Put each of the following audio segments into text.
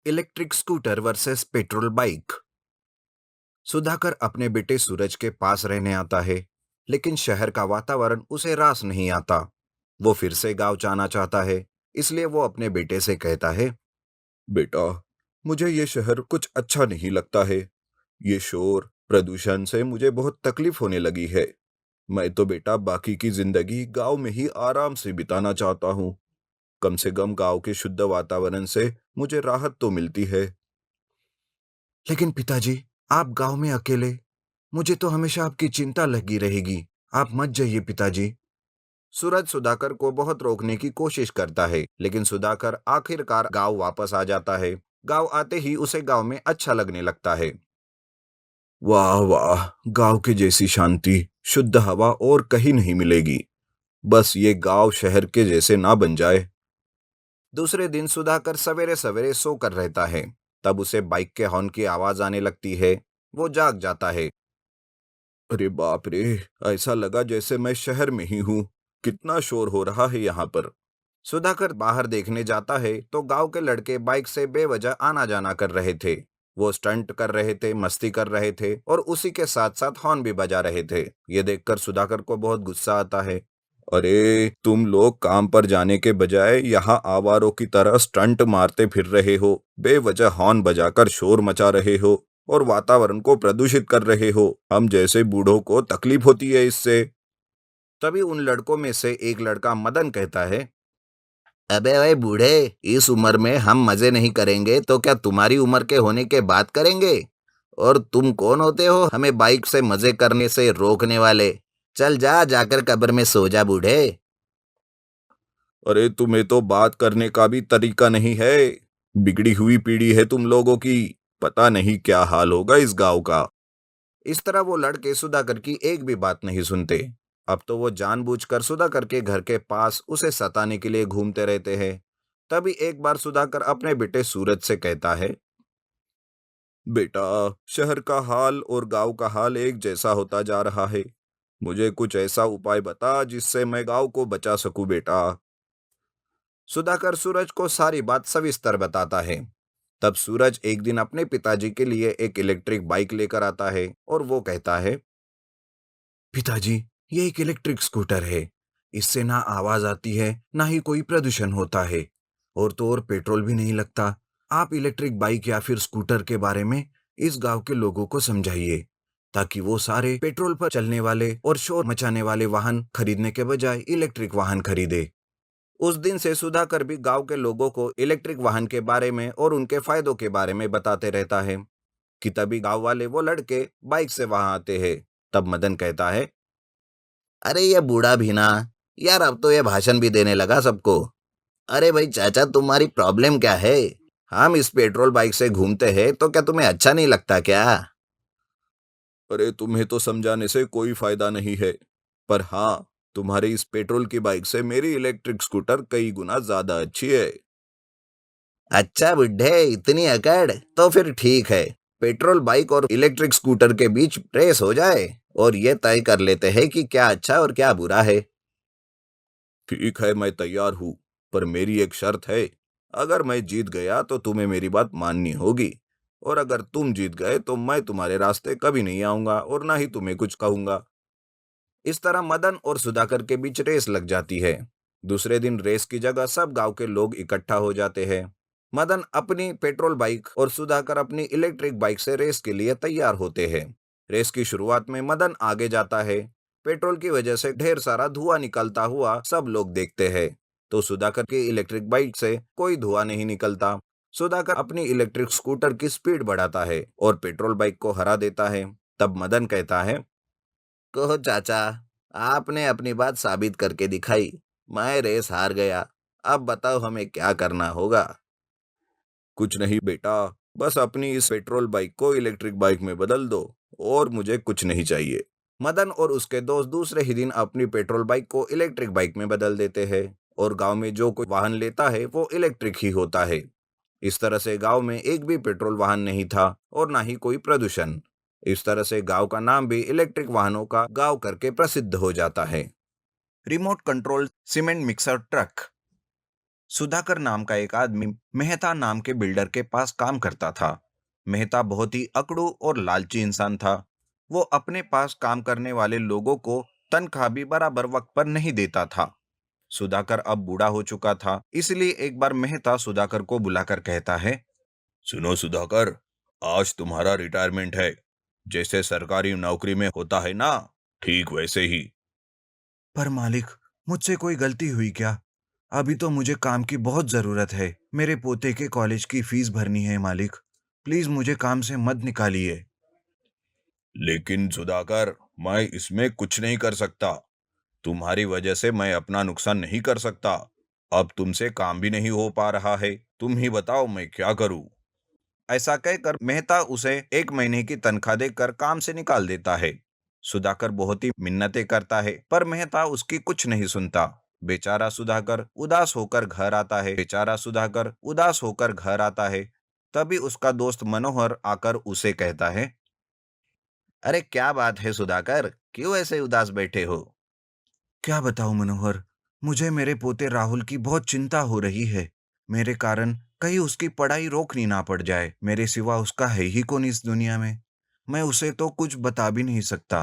Electric scooter versus petrol bike. Sudhakar अपने बेटे सूरज के पास रहने आता है, लेकिन शहर का वातावरण उसे रास नहीं आता। वो फिर से गांव जाना चाहता है, इसलिए वो अपने बेटे से कहता है, बेटा, मुझे ये शहर कुछ अच्छा नहीं लगता है। ये शोर प्रदूषण से मुझे बहुत तकलीफ होने लगी है। मैं तो बेटा बाकी की जिंदगी गांव में ही आराम से बिताना चाहता हूँ। कम से कम गांव के शुद्ध वातावरण से मुझे राहत तो मिलती है। लेकिन पिताजी, आप गांव में अकेले, मुझे तो हमेशा आपकी चिंता लगी रहेगी। आप मत जाइए पिताजी। सूरज सुधाकर को बहुत रोकने की कोशिश करता है, लेकिन सुधाकर आखिरकार गांव वापस आ जाता है। गांव आते ही उसे गांव में अच्छा लगने लगता है। वाह वाह, गांव के जैसी शांति, शुद्ध हवा और कहीं नहीं मिलेगी। बस ये गांव शहर के जैसे ना बन जाए। दूसरे दिन सुधाकर सवेरे सवेरे सोकर रहता है। तब उसे बाइक के हॉर्न की आवाज आने लगती है। वो जाग जाता है। अरे बाप रे, ऐसा लगा जैसे मैं शहर में ही हूँ। कितना शोर हो रहा है यहाँ पर। सुधाकर बाहर देखने जाता है तो गांव के लड़के बाइक से बेवजह आना जाना कर रहे थे। वो स्टंट कर रहे थे, मस्ती कर रहे थे और उसी के साथ साथ हॉर्न भी बजा रहे थे। ये देखकर सुधाकर को बहुत गुस्सा आता है। अरे तुम लोग काम पर जाने के बजाय यहाँ आवारों की तरह स्टंट मारते फिर रहे हो, बेवजह हॉर्न बजाकर शोर मचा रहे हो और वातावरण को प्रदूषित कर रहे हो। हम जैसे बूढ़ों को तकलीफ होती है इससे। तभी उन लड़कों में से एक लड़का मदन कहता है, अबे ओए बूढ़े, इस उम्र में हम मजे नहीं करेंगे तो क्या तुम्हारी उम्र के होने के बाद करेंगे? और तुम कौन होते हो हमें बाइक से मजे करने से रोकने वाले? चल जा, जाकर कब्र में सो जा बूढ़े। अरे तुम्हें तो बात करने का भी तरीका नहीं है। बिगड़ी हुई पीढ़ी है तुम लोगों की। पता नहीं क्या हाल होगा इस गांव का। इस तरह वो लड़के सुधाकर की एक भी बात नहीं सुनते। अब तो वो जानबूझकर सुधाकर के घर के पास उसे सताने के लिए घूमते रहते हैं। तभी एक बार सुधाकर अपने बेटे सूरज से कहता है, बेटा, शहर का हाल और गांव का हाल एक जैसा होता जा रहा है। मुझे कुछ ऐसा उपाय बता जिससे मैं गांव को बचा सकूं बेटा। सुधाकर सूरज को सारी बात सविस्तर बताता है। तब सूरज एक दिन अपने पिताजी के लिए एक इलेक्ट्रिक बाइक लेकर आता है और वो कहता है, पिताजी, ये एक इलेक्ट्रिक स्कूटर है। इससे ना आवाज आती है, ना ही कोई प्रदूषण होता है। और तो और पेट्रोल भी नहीं लगता। आप इलेक्ट्रिक बाइक या फिर स्कूटर के बारे में इस गांव के लोगों को समझाइए, ताकि वो सारे पेट्रोल पर चलने वाले और शोर मचाने वाले वाहन खरीदने के बजाय इलेक्ट्रिक वाहन खरीदे। उस दिन से सुधाकर भी गांव के लोगों को इलेक्ट्रिक वाहन के बारे में और उनके फायदों के बारे में बताते रहता है। कि तभी गांव वाले वो लड़के बाइक से वहां आते हैं। तब मदन कहता है, अरे ये बूढ़ा भी ना, यार अब तो ये भाषण भी देने लगा सबको। अरे भाई चाचा, तुम्हारी प्रॉब्लम क्या है? हम इस पेट्रोल बाइक से घूमते हैं तो क्या तुम्हें अच्छा नहीं लगता क्या? अरे तुम्हें तो समझाने से कोई फायदा नहीं है। पर हाँ, तुम्हारी इस पेट्रोल की बाइक से मेरी इलेक्ट्रिक स्कूटर कई गुना ज्यादा अच्छी है। अच्छा बुड्ढे, इतनी अकड़? तो फिर ठीक है। पेट्रोल बाइक और इलेक्ट्रिक स्कूटर के बीच रेस हो जाए और ये तय कर लेते हैं कि क्या अच्छा और क्या बुरा है। ठीक है, मैं तैयार हूँ। पर मेरी एक शर्त है। अगर मैं जीत गया तो तुम्हें मेरी बात माननी होगी। और अगर तुम जीत गए तो मैं तुम्हारे रास्ते कभी नहीं आऊंगा और ना ही तुम्हें कुछ कहूंगा। इस तरह मदन और सुधाकर के बीच रेस लग जाती है। दूसरे दिन रेस की जगह सब गांव के लोग इकट्ठा हो जाते हैं। मदन अपनी पेट्रोल बाइक और सुधाकर अपनी इलेक्ट्रिक बाइक से रेस के लिए तैयार होते हैं। रेस की शुरुआत में मदन आगे जाता है। पेट्रोल की वजह से ढेर सारा धुआं निकलता हुआ सब लोग देखते हैं। तो सुधाकर की इलेक्ट्रिक बाइक से कोई धुआं नहीं निकलता। सुधाकर अपनी इलेक्ट्रिक स्कूटर की स्पीड बढ़ाता है और पेट्रोल बाइक को हरा देता है। तब मदन कहता है, कहो चाचा, आपने अपनी बात साबित करके दिखाई। मैं रेस हार गया। अब बताओ हमें क्या करना होगा? कुछ नहीं बेटा, बस अपनी इस पेट्रोल बाइक को इलेक्ट्रिक बाइक में बदल दो और मुझे कुछ नहीं चाहिए। मदन और उसके दोस्त दूसरे ही दिन अपनी पेट्रोल बाइक को इलेक्ट्रिक बाइक में बदल देते हैं और गांव में जो कोई वाहन लेता है वो इलेक्ट्रिक ही होता है। इस तरह से गांव में एक भी पेट्रोल वाहन नहीं था और ना ही कोई प्रदूषण। इस तरह से गांव का नाम भी इलेक्ट्रिक वाहनों का गांव करके प्रसिद्ध हो जाता है। Remote control cement mixer truck. Sudhakar नाम का एक आदमी मेहता नाम के बिल्डर के पास काम करता था। मेहता बहुत ही अकड़ू और लालची इंसान था। वो अपने पास काम करने वाले लोगों को तनख्वाह भी बराबर वक्त पर नहीं देता था। सुधाकर अब बूढ़ा हो चुका था, इसलिए एक बार मेहता सुधाकर को बुलाकर कहता है, सुनो सुधाकर, आज तुम्हारा रिटायरमेंट है। जैसे सरकारी नौकरी में होता है ना, ठीक वैसे ही। पर मालिक, मुझसे कोई गलती हुई क्या? अभी तो मुझे काम की बहुत जरूरत है। मेरे पोते के कॉलेज की फीस भरनी है मालिक। प्लीज मुझे काम से मत निकालिए। लेकिन सुधाकर, मैं इसमें कुछ नहीं कर सकता। तुम्हारी वजह से मैं अपना नुकसान नहीं कर सकता। अब तुमसे काम भी नहीं हो पा रहा है। तुम ही बताओ मैं क्या करूं? ऐसा कहकर मेहता उसे 1 महीने की तनख्वाह देकर काम से निकाल देता है। सुधाकर बहुत ही मिन्नतें करता है, पर मेहता उसकी कुछ नहीं सुनता। बेचारा सुधाकर उदास होकर घर आता है। तभी उसका दोस्त मनोहर आकर उसे कहता है, अरे क्या बात है सुधाकर, क्यों ऐसे उदास बैठे हो? क्या बताऊं मनोहर, मुझे मेरे पोते राहुल की बहुत चिंता हो रही है। मेरे कारण कहीं उसकी पढ़ाई रोकनी ना पड़ जाए। मेरे सिवा उसका है ही कौन इस दुनिया में। मैं उसे तो कुछ बता भी नहीं सकता।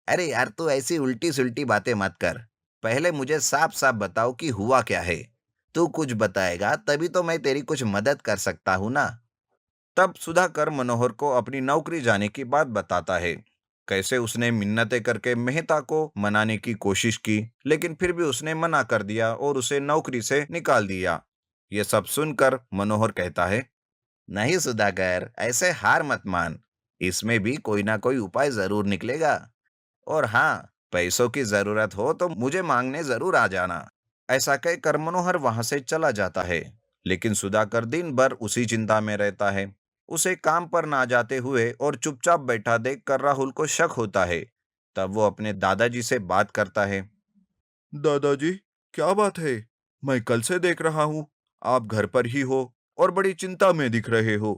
अरे यार, तू ऐसी उल्टी सुल्टी बातें मत कर। पहले मुझे साफ साफ बताओ कि हुआ क्या है। तू कुछ बताएगा तभी तो मैं तेरी कुछ मदद कर सकता हूं ना। तब सुधाकर मनोहर को अपनी नौकरी जाने की बात बताता है। कैसे उसने मिन्नतें करके मेहता को मनाने की कोशिश की, लेकिन फिर भी उसने मना कर दिया और उसे नौकरी से निकाल दिया। ये सब सुनकर मनोहर कहता है, नहीं सुधाकर, ऐसे हार मत मान। इसमें भी कोई ना कोई उपाय जरूर निकलेगा। और हाँ, पैसों की जरूरत हो तो मुझे मांगने जरूर आ जाना। ऐसा कहकर मनोहर वहां से चला जाता है। लेकिन सुधाकर दिन भर उसी चिंता में रहता है। उसे काम पर ना जाते हुए और चुपचाप बैठा देखकर राहुल को शक होता है। तब वो अपने दादाजी से बात करता है। दादाजी, क्या बात है? मैं कल से देख रहा हूँ आप घर पर ही हो और बड़ी चिंता में दिख रहे हो।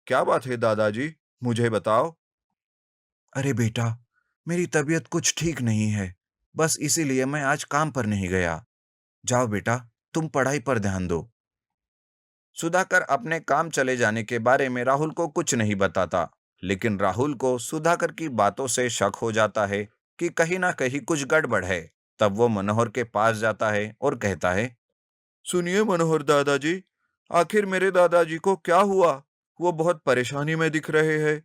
क्या बात है दादाजी, मुझे बताओ। अरे बेटा, मेरी तबीयत कुछ ठीक नहीं है। बस इसीलिए मैं आज काम पर नहीं गया। जाओ बेटा, तुम पढ़ाई पर ध्यान दो। सुधाकर अपने काम चले जाने के बारे में राहुल को कुछ नहीं बताता। लेकिन राहुल को सुधाकर की बातों से शक हो जाता है कि कहीं ना कहीं कुछ गड़बड़ है। तब वो मनोहर के पास जाता है और कहता है, सुनिए मनोहर दादाजी, आखिर मेरे दादाजी को क्या हुआ? वो बहुत परेशानी में दिख रहे हैं।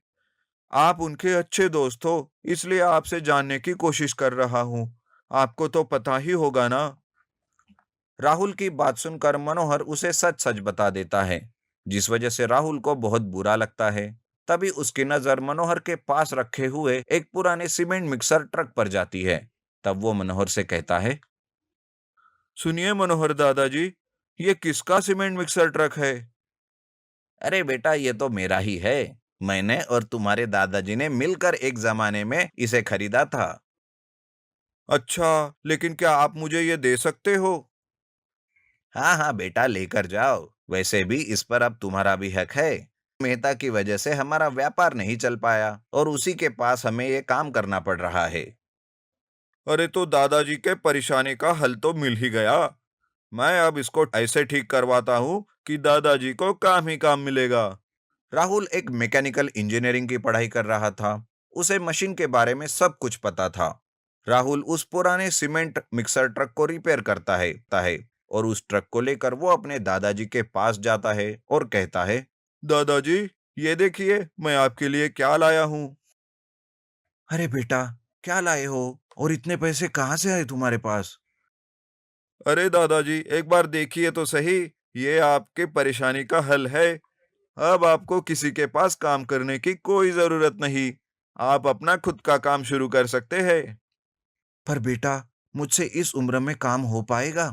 आप उनके अच्छे दोस्त हो, इसलिए आपसे जानने की कोशिश कर रहा हूँ। आपको तो पता ही होगा ना। राहुल की बात सुनकर मनोहर उसे सच सच बता देता है, जिस वजह से राहुल को बहुत बुरा लगता है। तभी उसकी नजर मनोहर के पास रखे हुए एक पुराने सीमेंट मिक्सर ट्रक पर जाती है। तब वो मनोहर से कहता है, सुनिए मनोहर दादाजी, ये किसका सीमेंट मिक्सर ट्रक है? अरे बेटा, ये तो मेरा ही है। मैंने और तुम्हारे दादाजी ने मिलकर एक जमाने में इसे खरीदा था। अच्छा, लेकिन क्या आप मुझे ये दे सकते हो? हाँ हाँ बेटा, लेकर जाओ। वैसे भी इस पर अब तुम्हारा भी हक है। मेहता की वजह से हमारा व्यापार नहीं चल पाया और उसी के पास हमें ये काम करना पड़ रहा है। अरे तो दादाजी के परेशानी का हल तो मिल ही गया। मैं अब इसको ऐसे ठीक करवाता हूँ कि दादाजी को काम ही काम मिलेगा। राहुल एक मैकेनिकल इंजीनियरिंग की पढ़ाई कर रहा था। उसे मशीन के बारे में सब कुछ पता था। राहुल उस पुराने सीमेंट मिक्सर ट्रक को रिपेयर करता है और उस ट्रक को लेकर वो अपने दादाजी के पास जाता है और कहता है, दादाजी, ये देखिए मैं आपके लिए क्या लाया हूँ। अरे बेटा, क्या लाए हो और इतने पैसे कहाँ से आए तुम्हारे पास? अरे दादाजी, एक बार देखिए तो सही, ये आपके परेशानी का हल है। अब आपको किसी के पास काम करने की कोई जरूरत नहीं। आप अपना खुद का काम शुरू कर सकते हैं। पर बेटा, मुझसे इस उम्र में काम हो पाएगा?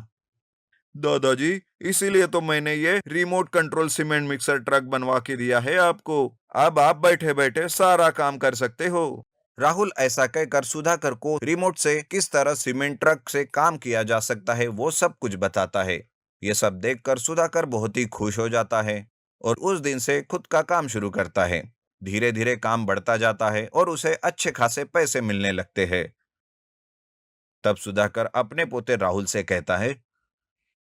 दादाजी, इसीलिए तो मैंने ये remote control cement mixer truck बनवा के दिया है आपको। अब आप बैठे बैठे सारा काम कर सकते हो। राहुल ऐसा कहकर सुधाकर को रिमोट से किस तरह सीमेंट ट्रक से काम किया जा सकता है वो सब कुछ बताता है। ये सब देखकर सुधाकर बहुत ही खुश हो जाता है और उस दिन से खुद का काम शुरू करता है। धीरे धीरे काम बढ़ता जाता है और उसे अच्छे खासे पैसे मिलने लगते हैं। तब सुधाकर अपने पोते राहुल से कहता है,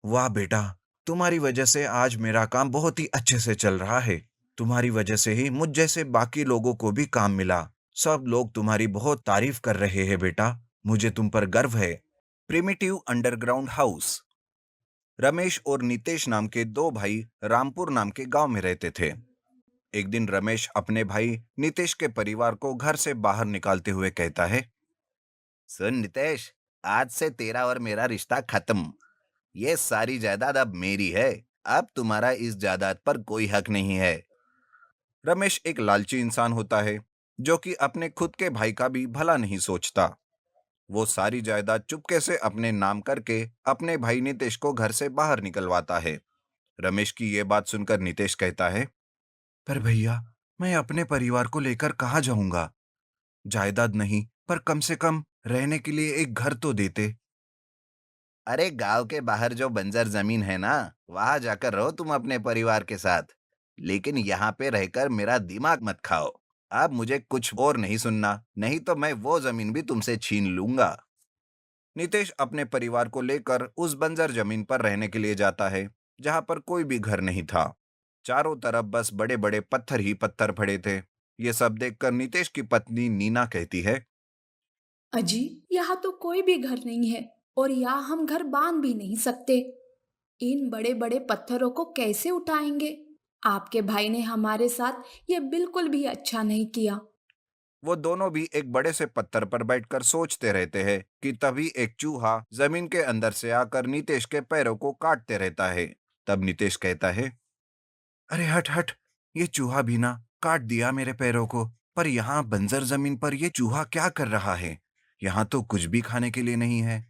वाह बेटा, तुम्हारी वजह से आज मेरा काम बहुत ही अच्छे से चल रहा है। तुम्हारी वजह से ही मुझ जैसे बाकी लोगों को भी काम मिला। सब लोग तुम्हारी बहुत तारीफ कर रहे हैं बेटा। मुझे तुम पर गर्व है। Primitive underground house. रमेश और नितेश नाम के दो भाई रामपुर नाम के गांव में रहते थे। एक दिन रमेश अपने भाई नितेश के परिवार को घर से बाहर निकालते हुए कहता है, सुन नितेश, आज से तेरा और मेरा रिश्ता खत्म। ये सारी जायदाद अब मेरी है। अब तुम्हारा इस जायदाद पर कोई हक नहीं है। रमेश एक लालची इंसान होता है जो कि अपने खुद के भाई का भी भला नहीं सोचता। वो सारी जायदाद चुपके से अपने नाम करके अपने भाई नितेश को घर से बाहर निकलवाता है। रमेश की ये बात सुनकर नितेश कहता है, पर भैया, मैं अपने परिवार को लेकर कहाँ जाऊंगा? जायदाद नहीं, पर कम से कम रहने के लिए एक घर तो देते। अरे गांव के बाहर जो बंजर जमीन है ना, वहां जाकर रहो तुम अपने परिवार के साथ। लेकिन यहाँ पे रहकर मेरा दिमाग मत खाओ। अब मुझे कुछ और नहीं सुनना, नहीं तो मैं वो जमीन भी तुमसे छीन लूंगा। नितेश अपने परिवार को लेकर उस बंजर जमीन पर रहने के लिए जाता है, जहां पर कोई भी घर नहीं था। चारों तरफ बस बड़े बड़े पत्थर ही पत्थर पड़े थे। ये सब देखकर नितेश की पत्नी नीना कहती है, अजी, यहाँ तो कोई भी घर नहीं है और यहाँ हम घर बांध भी नहीं सकते। इन बड़े बड़े पत्थरों को कैसे उठाएंगे? आपके भाई ने हमारे साथ ये बिल्कुल भी अच्छा नहीं किया। वो दोनों भी एक बड़े से पत्थर पर बैठकर सोचते रहते हैं कि तभी एक चूहा जमीन के अंदर से आकर नितेश के पैरों को काटते रहता है। तब नितेश कहता है, अरे हट हट, ये चूहा भी ना काट दिया मेरे पैरों को। पर यहाँ बंजर जमीन पर ये चूहा क्या कर रहा है? यहाँ तो कुछ भी खाने के लिए नहीं है।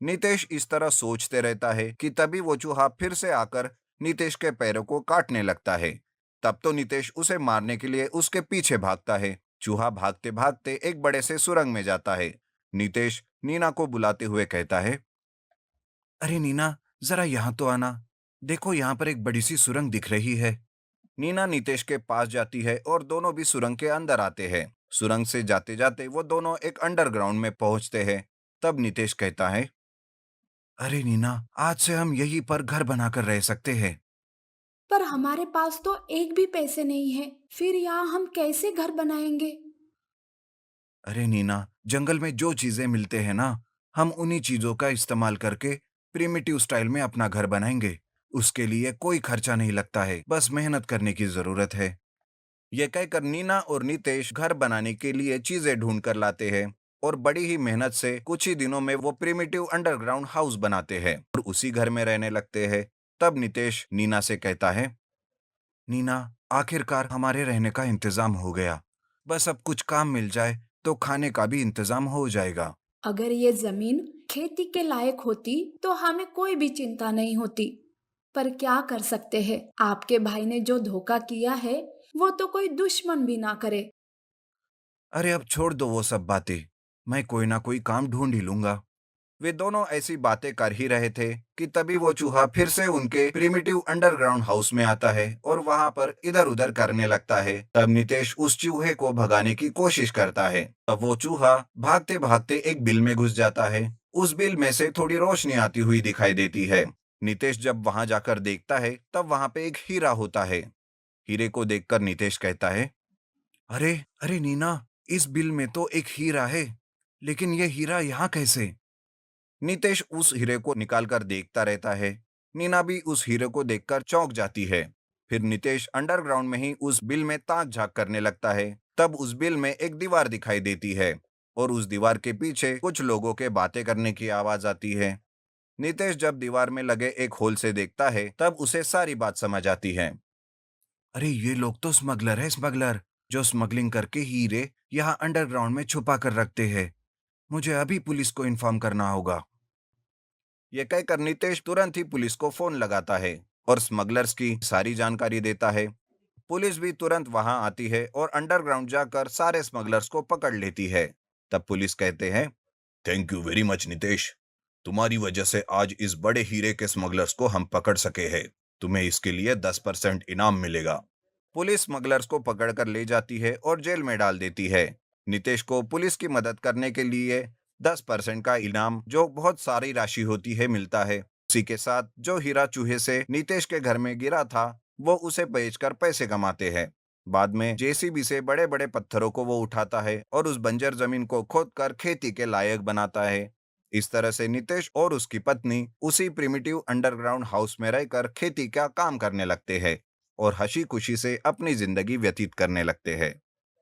नितेश इस तरह सोचते रहता है कि तभी वो चूहा फिर से आकर नितेश के पैरों को काटने लगता है। तब तो नितेश उसे मारने के लिए उसके पीछे भागता है। चूहा भागते भागते एक बड़े से सुरंग में जाता है। नितेश नीना को बुलाते हुए कहता है, अरे नीना, जरा यहाँ तो आना। देखो, यहाँ पर एक बड़ी सी सुरंग दिख रही है। नीना नितेश के पास जाती है और दोनों भी सुरंग के अंदर आते हैं। सुरंग से जाते जाते वो दोनों एक अंडरग्राउंड में पहुंचते हैं। तब नितेश कहता है, अरे नीना, आज से हम यहीं पर घर बनाकर रह सकते हैं। पर हमारे पास तो एक भी पैसे नहीं है, फिर यहाँ हम कैसे घर बनाएंगे? अरे नीना, जंगल में जो चीजें मिलते हैं ना, हम उन्हीं चीजों का इस्तेमाल करके प्रिमिटिव स्टाइल में अपना घर बनाएंगे। उसके लिए कोई खर्चा नहीं लगता है, बस मेहनत करने की जरूरत है। ये कहकर नीना और नितेश घर बनाने के लिए चीजें ढूंढ कर लाते हैं और बड़ी ही मेहनत से कुछ ही दिनों में वो प्रिमिटिव अंडरग्राउंड हाउस बनाते हैं और उसी घर में रहने लगते हैं। तब नितेश नीना से कहता है, नीना, आखिरकार हमारे रहने का इंतजाम हो गया। बस अब कुछ काम मिल जाए तो खाने का भी इंतजाम हो जाएगा। अगर ये जमीन खेती के लायक होती तो हमें कोई भी चिंता नहीं होती। पर क्या कर सकते हैं, आपके भाई ने जो धोखा किया है वो तो कोई दुश्मन भी ना करे। अरे अब छोड़ दो वो सब बातें। मैं कोई ना कोई काम ढूंढ ही लूंगा। वे दोनों ऐसी बातें कर ही रहे थे कि तभी वो चूहा फिर से उनके प्रिमिटिव अंडरग्राउंड हाउस में आता है और वहां पर इधर उधर करने लगता है। तब नितेश उस चूहे को भगाने की कोशिश करता है। तब वो चूहा भागते भागते एक बिल में घुस जाता है। उस बिल में से थोड़ी रोशनी आती हुई दिखाई देती है। नितेश जब वहां जाकर देखता है तब वहां पे एक हीरा होता है। हीरे को देखकर नितेश कहता है, अरे अरे नीना, इस बिल में तो एक हीरा है, लेकिन ये हीरा यहाँ कैसे? नितेश उस हीरे को निकालकर देखता रहता है। नीना भी उस हीरे को देखकर चौंक जाती है। फिर नितेश अंडरग्राउंड में ही उस बिल में ताक झांक करने लगता है। तब उस बिल में एक दीवार दिखाई देती है और उस दीवार के पीछे कुछ लोगों के बातें करने की आवाज आती है। नितेश जब दीवार में लगे एक होल से देखता है तब उसे सारी बात समझ आती है। अरे ये लोग तो स्मगलर है, स्मगलर, जो स्मगलिंग करके हीरे यहाँ अंडरग्राउंड में छुपा कर रखते हैं। मुझे अभी पुलिस को इन्फॉर्म करना होगा। ये कहकर नितेश तुरंत ही पुलिस को फोन लगाता है और स्मगलर्स की सारी जानकारी देता है। पुलिस भी तुरंत वहां आती है और अंडरग्राउंड जाकर सारे स्मगलर्स को पकड़ लेती है। तब पुलिस कहते हैं, thank you very much Nitesh. तुम्हारी वजह से आज इस बड़े हीरे के स्मगलर्स को हम पकड़ सके हैं। तुम्हें इसके लिए 10% इनाम मिलेगा। पुलिस स्मगलर्स को पकड़कर ले जाती है और जेल में डाल देती है। नितेश को पुलिस की मदद करने के लिए 10% का इनाम, जो बहुत सारी राशि होती है, मिलता है। उसी के साथ जो हीरा चूहे से नितेश के घर में गिरा था, वो उसे बेचकर पैसे कमाते हैं। बाद में जेसीबी से बड़े बड़े पत्थरों को वो उठाता है और उस बंजर जमीन को खोदकर खेती के लायक बनाता है। इस तरह से नितेश और उसकी पत्नी उसी प्रिमिटिव अंडरग्राउंड हाउस में रहकर खेती का काम करने लगते हैं और हंसी खुशी से अपनी जिंदगी व्यतीत करने लगते हैं।